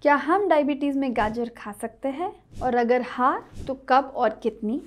क्या हम डायबिटीज़ में गाजर खा सकते हैं, और अगर हाँ तो कब और कितनी,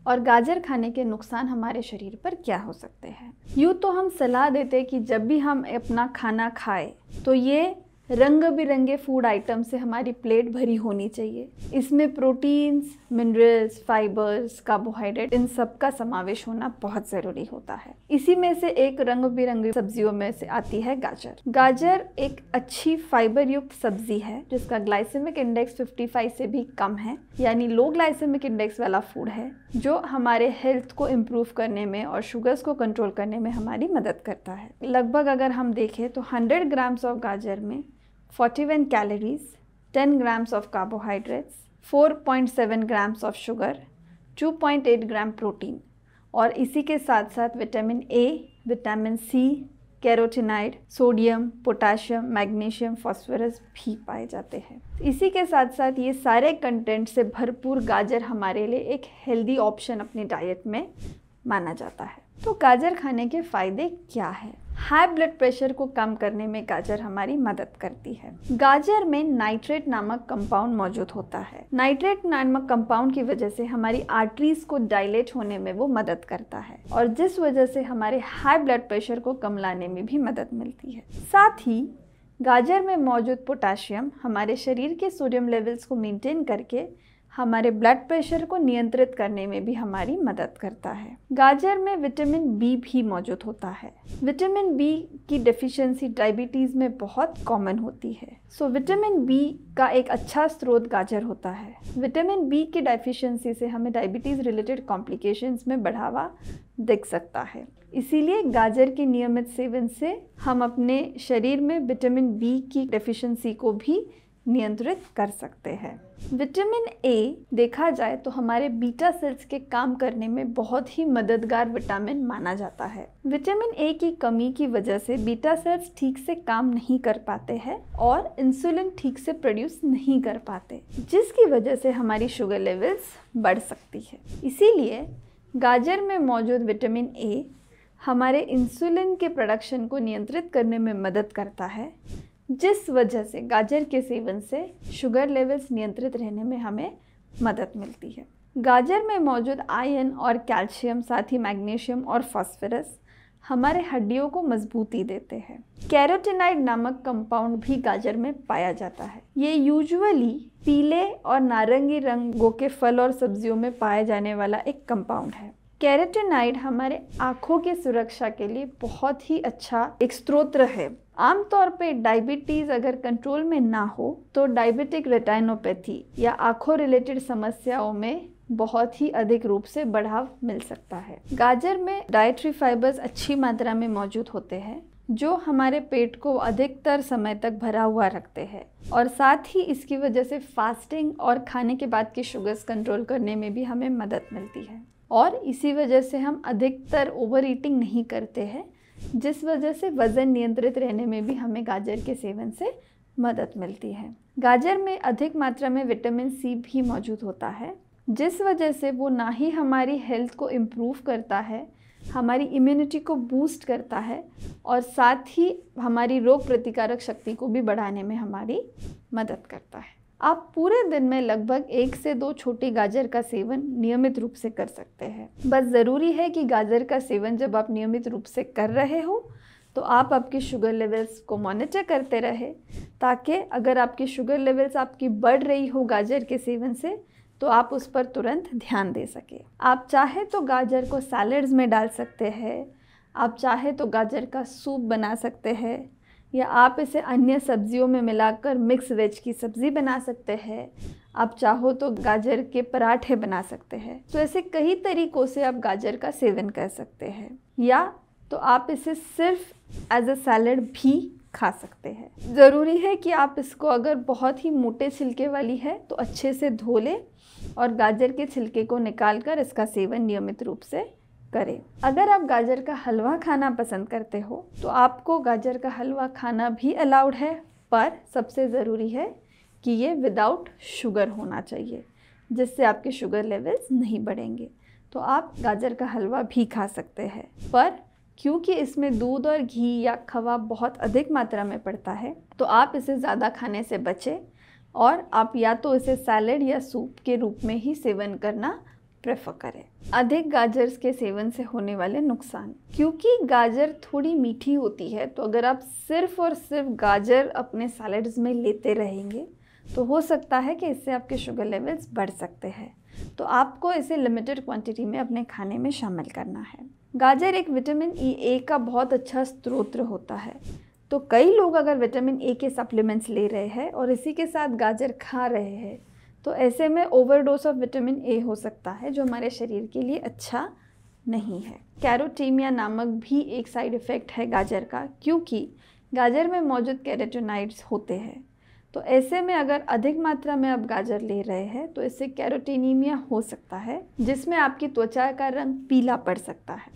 और गाजर खाने के नुकसान हमारे शरीर पर क्या हो सकते हैं। यूँ तो हम सलाह देते हैं कि जब भी हम अपना खाना खाएं तो ये रंग बिरंगे फूड आइटम से हमारी प्लेट भरी होनी चाहिए। इसमें प्रोटीन्स, मिनरल्स, फाइबर्स, कार्बोहाइड्रेट, इन सब का समावेश होना बहुत ज़रूरी होता है। इसी में से एक रंग बिरंगी सब्जियों में से आती है गाजर। गाजर एक अच्छी फाइबर युक्त सब्जी है जिसका ग्लाइसेमिक इंडेक्स 55 से भी कम है, यानी लो ग्लाइसेमिक इंडेक्स वाला फूड है, जो हमारे हेल्थ को इम्प्रूव करने में और शुगर्स को कंट्रोल करने में हमारी मदद करता है। लगभग अगर हम देखें तो 100 ग्राम्स ऑफ गाजर में 41 calories, 10 grams of carbohydrates, 4.7 grams of sugar, 2.8 gram protein, और इसी के साथ साथ vitamin A, vitamin C, carotenoid, sodium, potassium, magnesium, phosphorus भी पाए जाते हैं। इसी के साथ साथ ये सारे कंटेंट से भरपूर गाजर हमारे लिए एक हेल्दी ऑप्शन अपनी डाइट में माना जाता है। तो गाजर खाने के फ़ायदे क्या है? हाई ब्लड प्रेशर को कम करने में गाजर हमारी मदद करती है। गाजर में नाइट्रेट नामक कंपाउंड मौजूद होता है। नाइट्रेट नामक कंपाउंड की वजह से हमारी आर्टरीज को डायलेट होने में वो मदद करता है, और जिस वजह से हमारे हाई ब्लड प्रेशर को कम लाने में भी मदद मिलती है। साथ ही गाजर में मौजूद पोटाशियम हमारे शरीर के सोडियम लेवल्स को मेंटेन करके हमारे ब्लड प्रेशर को नियंत्रित करने में भी हमारी मदद करता है। गाजर में विटामिन बी भी मौजूद होता है। विटामिन बी की डेफिशिएंसी डायबिटीज़ में बहुत कॉमन होती है। विटामिन बी का एक अच्छा स्रोत गाजर होता है। विटामिन बी की डेफिशिएंसी से हमें डायबिटीज़ रिलेटेड कॉम्प्लिकेशंस में बढ़ावा दिख सकता है। इसीलिए गाजर के नियमित सेवन से हम अपने शरीर में विटामिन बी की डेफिशिएंसी को भी नियंत्रित कर सकते हैं। विटामिन ए देखा जाए तो हमारे बीटा सेल्स के काम करने में बहुत ही मददगार विटामिन माना जाता है। विटामिन ए की कमी की वजह से बीटा सेल्स ठीक से काम नहीं कर पाते हैं और इंसुलिन ठीक से प्रोड्यूस नहीं कर पाते, जिसकी वजह से हमारी शुगर लेवल्स बढ़ सकती है। इसीलिए गाजर में मौजूद विटामिन ए हमारे इंसुलिन के प्रोडक्शन को नियंत्रित करने में मदद करता है, जिस वजह से गाजर के सेवन से शुगर लेवल्स नियंत्रित रहने में हमें मदद मिलती है। गाजर में मौजूद आयरन और कैल्शियम, साथ ही मैग्नीशियम और फास्फोरस हमारे हड्डियों को मजबूती देते हैं। कैरोटीनाइड नामक कंपाउंड भी गाजर में पाया जाता है। ये यूजुअली पीले और नारंगी रंगों के फल और सब्जियों में पाया जाने वाला एक कंपाउंड है। कैरोटीनाइड हमारे आँखों की सुरक्षा के लिए बहुत ही अच्छा एक स्रोत है। आमतौर पे डायबिटीज़ अगर कंट्रोल में ना हो तो डायबिटिक रेटिनोपैथी या आँखों रिलेटेड समस्याओं में बहुत ही अधिक रूप से बढ़ाव मिल सकता है। गाजर में डाइटरी फाइबर्स अच्छी मात्रा में मौजूद होते हैं, जो हमारे पेट को अधिकतर समय तक भरा हुआ रखते हैं, और साथ ही इसकी वजह से फास्टिंग और खाने के बाद की शुगर्स कंट्रोल करने में भी हमें मदद मिलती है, और इसी वजह से हम अधिकतर ओवर ईटिंग नहीं करते हैं, जिस वजह से वज़न नियंत्रित रहने में भी हमें गाजर के सेवन से मदद मिलती है। गाजर में अधिक मात्रा में विटामिन सी भी मौजूद होता है, जिस वजह से वो ना ही हमारी हेल्थ को इम्प्रूव करता है, हमारी इम्यूनिटी को बूस्ट करता है, और साथ ही हमारी रोग प्रतिकारक शक्ति को भी बढ़ाने में हमारी मदद करता है। आप पूरे दिन में लगभग 1 से 2 छोटी गाजर का सेवन नियमित रूप से कर सकते हैं। बस ज़रूरी है कि गाजर का सेवन जब आप नियमित रूप से कर रहे हो तो आप आपकी शुगर लेवल्स को मॉनिटर करते रहे, ताकि अगर आपकी शुगर लेवल्स आपकी बढ़ रही हो गाजर के सेवन से तो आप उस पर तुरंत ध्यान दे सके। आप चाहे तो गाजर को सैलड्स में डाल सकते हैं, आप चाहे तो गाजर का सूप बना सकते हैं, या आप इसे अन्य सब्जियों में मिलाकर मिक्स वेज की सब्ज़ी बना सकते हैं। आप चाहो तो गाजर के पराठे बना सकते हैं। तो ऐसे कई तरीक़ों से आप गाजर का सेवन कर सकते हैं, या तो आप इसे सिर्फ एज अ सैलड भी खा सकते हैं। ज़रूरी है कि आप इसको अगर बहुत ही मोटे छिलके वाली है तो अच्छे से धो लें और गाजर के छिलके को निकाल कर इसका सेवन नियमित रूप से करें। अगर आप गाजर का हलवा खाना पसंद करते हो तो आपको गाजर का हलवा खाना भी अलाउड है, पर सबसे ज़रूरी है कि ये विदाउट शुगर होना चाहिए, जिससे आपके शुगर लेवल्स नहीं बढ़ेंगे। तो आप गाजर का हलवा भी खा सकते हैं, पर क्योंकि इसमें दूध और घी या खवा बहुत अधिक मात्रा में पड़ता है, तो आप इसे ज़्यादा खाने से बचें और आप या तो इसे सैलेड या सूप के रूप में ही सेवन करना प्रेफर करें। अधिक गाजर के सेवन से होने वाले नुकसान। क्योंकि गाजर थोड़ी मीठी होती है, तो अगर आप सिर्फ और सिर्फ गाजर अपने सैलेड्स में लेते रहेंगे तो हो सकता है कि इससे आपके शुगर लेवल्स बढ़ सकते हैं। तो आपको इसे लिमिटेड क्वांटिटी में अपने खाने में शामिल करना है। गाजर एक विटामिन ए का बहुत अच्छा स्रोत होता है, तो कई लोग अगर विटामिन ए के सप्लीमेंट्स ले रहे हैं और इसी के साथ गाजर खा रहे हैं, तो ऐसे में ओवरडोज ऑफ विटामिन ए हो सकता है, जो हमारे शरीर के लिए अच्छा नहीं है। कैरोटीनिया नामक भी एक साइड इफ़ेक्ट है गाजर का, क्योंकि गाजर में मौजूद कैरोटीनॉइड्स होते हैं। तो ऐसे में अगर अधिक मात्रा में आप गाजर ले रहे हैं तो इससे कैरोटीनीमिया हो सकता है, जिसमें आपकी त्वचा का रंग पीला पड़ सकता है।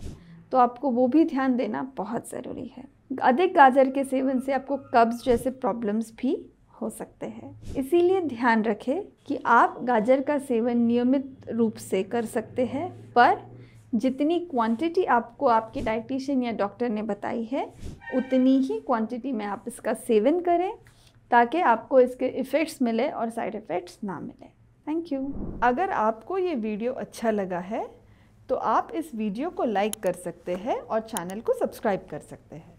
तो आपको वो भी ध्यान देना बहुत ज़रूरी है। अधिक गाजर के सेवन से आपको कब्ज़ जैसे प्रॉब्लम्स भी हो सकते हैं। इसीलिए ध्यान रखें कि आप गाजर का सेवन नियमित रूप से कर सकते हैं, पर जितनी क्वांटिटी आपको आपके डाइटिशियन या डॉक्टर ने बताई है उतनी ही क्वांटिटी में आप इसका सेवन करें, ताकि आपको इसके इफ़ेक्ट्स मिले और साइड इफ़ेक्ट्स ना मिले। Thank you. अगर आपको ये वीडियो अच्छा लगा है तो आप इस वीडियो को लाइक कर सकते हैं और चैनल को सब्सक्राइब कर सकते हैं।